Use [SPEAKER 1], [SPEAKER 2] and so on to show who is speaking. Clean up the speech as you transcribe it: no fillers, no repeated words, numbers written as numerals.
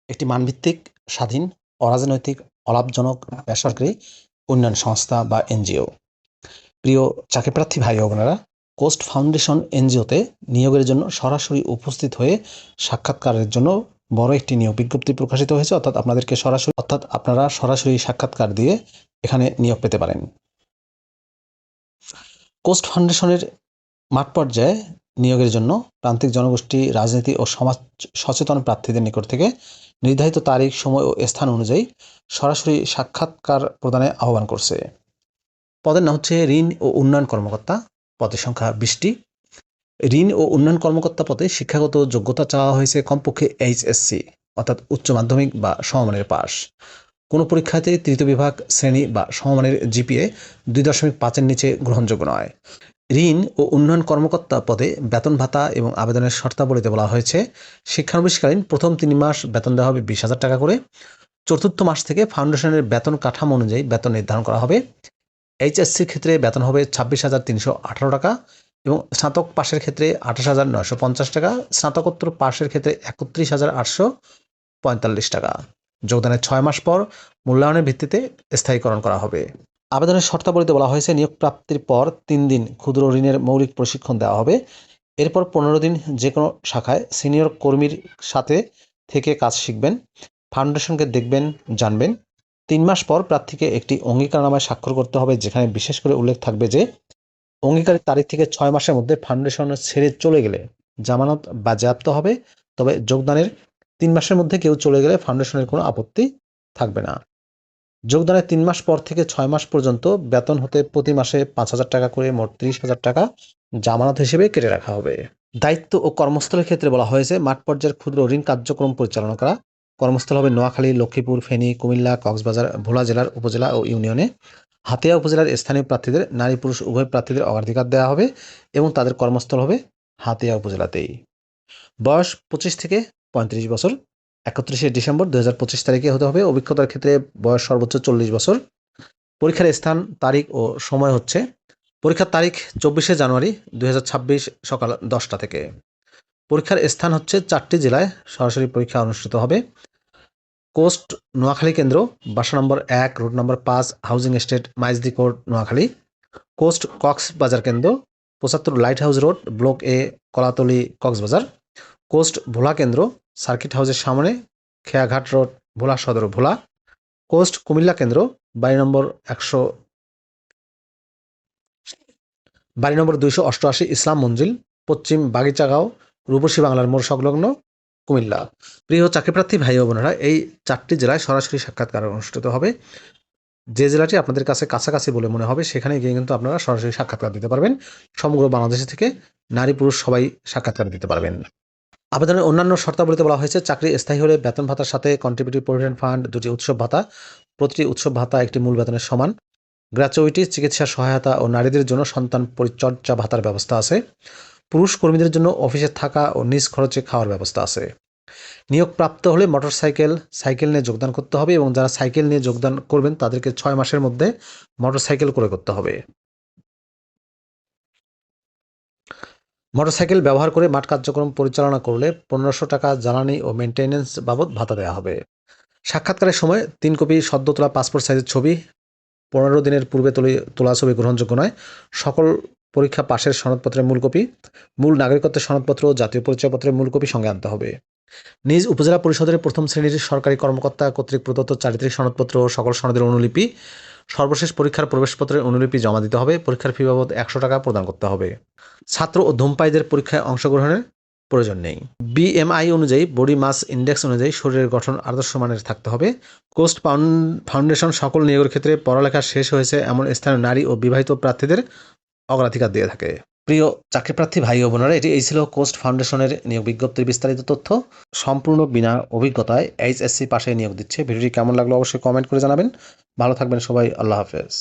[SPEAKER 1] একটি মানভিত্তিক, স্বাধীন, অরাজনৈতিক, অলাভজনক বেসরকারি উন্নয়ন সংস্থা বা এনজিও। প্রিয় চাকরিপ্রার্থী ভাই ও বোনেরা, কোস্ট ফাউন্ডেশন এনজিওতে নিয়োগের জন্য সরাসরি উপস্থিত হয়ে সাক্ষাৎকারের জন্য বড় একটি নিয়োগ বিজ্ঞপ্তি প্রকাশিত হয়েছে। অর্থাৎ আপনারা সরাসরি সাক্ষাৎকার দিয়ে এখানে নিয়োগ পেতে পারেন। কোস্ট ফাউন্ডেশনের মাঠ পর্যায়ে নিয়োগের জন্য প্রান্তিক জনগোষ্ঠী, রাজনীতি ও সমাজ সচেতন প্রার্থীদের নিকট থেকে নির্ধারিত তারিখ, সময় ও স্থান অনুযায়ী সরাসরি সাক্ষাৎকার প্রদানে আহ্বান করছে। পদের নাম হচ্ছে ঋণ ও উন্নয়ন কর্মকর্তা। পদের সংখ্যা 20টি। ঋণ ও উন্নয়ন কর্মকর্তা পদে শিক্ষাগত যোগ্যতা চাওয়া হয়েছে কমপক্ষে এইচএসসি অর্থাৎ উচ্চ মাধ্যমিক বা সমমানের পাস। কোনো পরীক্ষাতে তৃতীয় বিভাগ শ্রেণী বা সমমানের জিপিএ 2.5-এর নিচে গ্রহণযোগ্য নয়। ঋণ ও উন্নয়ন কর্মকর্তা পদে বেতন ভাতা এবং আবেদনের শর্তাবলীতে বলা হয়েছে, শিক্ষানবিশকালীন প্রথম 3 মাস বেতন দেওয়া হবে 20,000 টাকা করে। চতুর্থ মাস থেকে ফাউন্ডেশনের বেতন কাঠামো অনুযায়ী বেতন নির্ধারণ করা হবে। এইচএসসির ক্ষেত্রে বেতন হবে 26,318 টাকা এবং স্নাতক পাশের ক্ষেত্রে 28,950 টাকা, স্নাতকোত্তর পাশের ক্ষেত্রে 31,845 টাকা। যোগদানের 6 মাস পর মূল্যায়নের ভিত্তিতে স্থায়ীকরণ করা হবে। আবেদনের শর্তাবলীতে বলা হয়েছে, নিয়োগ প্রাপ্তির পর 3 দিন ক্ষুদ্র ঋণের মৌলিক প্রশিক্ষণ দেওয়া হবে। এরপর 15 দিন যে কোনো শাখায় সিনিয়র কর্মীর সাথে থেকে কাজ শিখবেন, ফাউন্ডেশনকে দেখবেন, জানবেন। 3 মাস পর প্রার্থীকে একটি অঙ্গীকারনামায় স্বাক্ষর করতে হবে, যেখানে বিশেষ করে উল্লেখ থাকবে যে অঙ্গীকারের তারিখ থেকে 6 মাসের মধ্যে ফাউন্ডেশন ছেড়ে চলে গেলে জামানত বাজেয়াপ্ত হবে। তবে যোগদানের 3 মাসের মধ্যে কেউ চলে গেলে ফাউন্ডেশনের কোনো আপত্তি থাকবে না। যোগদানের 3 মাস পর থেকে 6 মাস পর্যন্ত বেতন হতে প্রতি মাসে 5,000 টাকা করে মোট 30,000 টাকা জামানত হিসেবে কেটে রাখা হবে। দায়িত্ব ও কর্মস্থলের ক্ষেত্রে বলা হয়েছে, মাঠ পর্যায়ের ক্ষুদ্র ঋণ কার্যক্রম পরিচালনা করা। কর্মস্থল হবে নোয়াখালী, লক্ষ্মীপুর, ফেনী, কুমিল্লা, কক্সবাজার, ভোলা জেলার উপজেলা ও ইউনিয়নে। হাতিয়া উপজেলার স্থানীয় প্রার্থীদের নারী পুরুষ উভয় প্রার্থীদের অগ্রাধিকার দেওয়া হবে এবং তাদের কর্মস্থল হবে হাতিয়া উপজেলাতেই। বয়স 25 থেকে 35 বছর। 31শে ডিসেম্বর 2025 তারিখে হতে হবে। অভিজ্ঞতার ক্ষেত্রে বয়স সর্বোচ্চ 40 বছর। পরীক্ষার স্থান, তারিখ ও সময় হচ্ছে, পরীক্ষার তারিখ 24শে জানুয়ারি 2026 সকাল 10টা থেকে। পরীক্ষার স্থান হচ্ছে 4টি জেলায় সরাসরি পরীক্ষা অনুষ্ঠিত হবে। কোস্ট নোয়াখালী কেন্দ্র, বাসা number 1, road number 5, housing estate, Maijdee court, Noakhali. Coast Cox's Bazar কেন্দ্র, 75 light house road, block A, Kolatoli, Cox's Bazar. Coast Bhola কেন্দ্র, সার্কিট হাউসের সামনে, খেয়াঘাট রোড, ভোলা সদর, ভোলা। কোস্ট কুমিল্লা কেন্দ্র, বাড়ি নম্বর 288 ইসলাম মঞ্জিল, পশ্চিম বাগিচাগাঁও, রূপসী বাংলার মোড় সংলগ্ন, কুমিল্লা। প্রিয় চাকরিপ্রার্থী ভাই ও বোনেরা, এই 4টি জেলায় সরাসরি সাক্ষাৎকার অনুষ্ঠিত হবে। যে জেলাটি আপনাদের কাছে কাছাকাছি বলে মনে হবে সেখানে গিয়ে কিন্তু আপনারা সরাসরি সাক্ষাৎকার দিতে পারবেন। সমগ্র বাংলাদেশ থেকে নারী পুরুষ সবাই সাক্ষাৎকার দিতে পারবেন। আবেদনের অন্যান্য শর্তাবলীতে বলা হয়েছে, চাকরি স্থায়ী হলে বেতন ভাতার সাথে কন্ট্রিবিউটরি প্রভিডেন্ট ফান্ড, 2টি উৎসব ভাতা, প্রতিটি উৎসব ভাতা একটি মূল বেতনের সমান। গ্র্যাচুইটি, চিকিৎসা সহায়তা ও নারীদের জন্য সন্তান পরিচর্যা ভাতার ব্যবস্থা আছে। পুরুষ কর্মীদের জন্য অফিসে থাকা ও নিজ খরচে খাওয়ার ব্যবস্থা আছে। নিয়োগ প্রাপ্ত হলে সাইকেল নিয়ে যোগদান করতে হবে এবং যারা সাইকেল নিয়ে যোগদান করবেন তাদেরকে 6 মাসের মধ্যে মোটরসাইকেল ক্রয় করতে হবে। মোটরসাইকেল ব্যবহার করে মাঠ কার্যক্রম পরিচালনা করলে 1500 টাকা জ্বালানি ও মেনটেন্যান্স বাবদ ভাতা দেওয়া হবে। সাক্ষাৎকারের সময় 3 কপি সদ্য তোলা পাসপোর্ট সাইজের ছবি, 15 দিনের পূর্বে তোলা ছবি গ্রহণযোগ্য নয়। সকল পরীক্ষা পাশের সনদপত্রের মূল কপি, মূল নাগরিকত্বের সনদপত্র ও জাতীয় পরিচয়পত্রের মূল কপি সঙ্গে আনতে হবে। নিজ উপজেলা পরিষদের প্রথম শ্রেণীর সরকারি কর্মকর্তা কর্তৃক প্রদত্ত চারিত্রিক সনদপত্র ও সকল সনদের অনুলিপি, সর্বশেষ পরীক্ষার প্রবেশপত্রের অনুলিপি জমা দিতে হবে। পরীক্ষার ফি বাবদ 100 টাকা প্রদান করতে হবে। ছাত্র ও ধূমপায়ীদের পরীক্ষায় অংশগ্রহণের প্রয়োজন নেই। বিএমআই অনুযায়ী, বডি মাস ইন্ডেক্স অনুযায়ী শরীরের গঠন আদর্শ মানের থাকতে হবে। কোস্ট ফাউন্ডেশন সকল নিয়োগের ক্ষেত্রে পড়ালেখা শেষ হয়েছে এমন স্থানীয় নারী ও বিবাহিত প্রার্থীদের অগ্রাধিকার দিয়ে থাকে। প্রিয় চাকরিপ্রার্থী ভাই ও বোনেরা, এই ছিল কোস্ট ফাউন্ডেশনের নিয়োগ বিজ্ঞপ্তির বিস্তারিত তথ্য। সম্পূর্ণ বিনা অভিজ্ঞতায় এইচএসসি পাশে নিয়োগ দিচ্ছে। ভিডিওটি কেমন লাগলো অবশ্যই কমেন্ট করে জানাবেন। ভালো থাকবেন সবাই। আল্লাহ হাফেজ।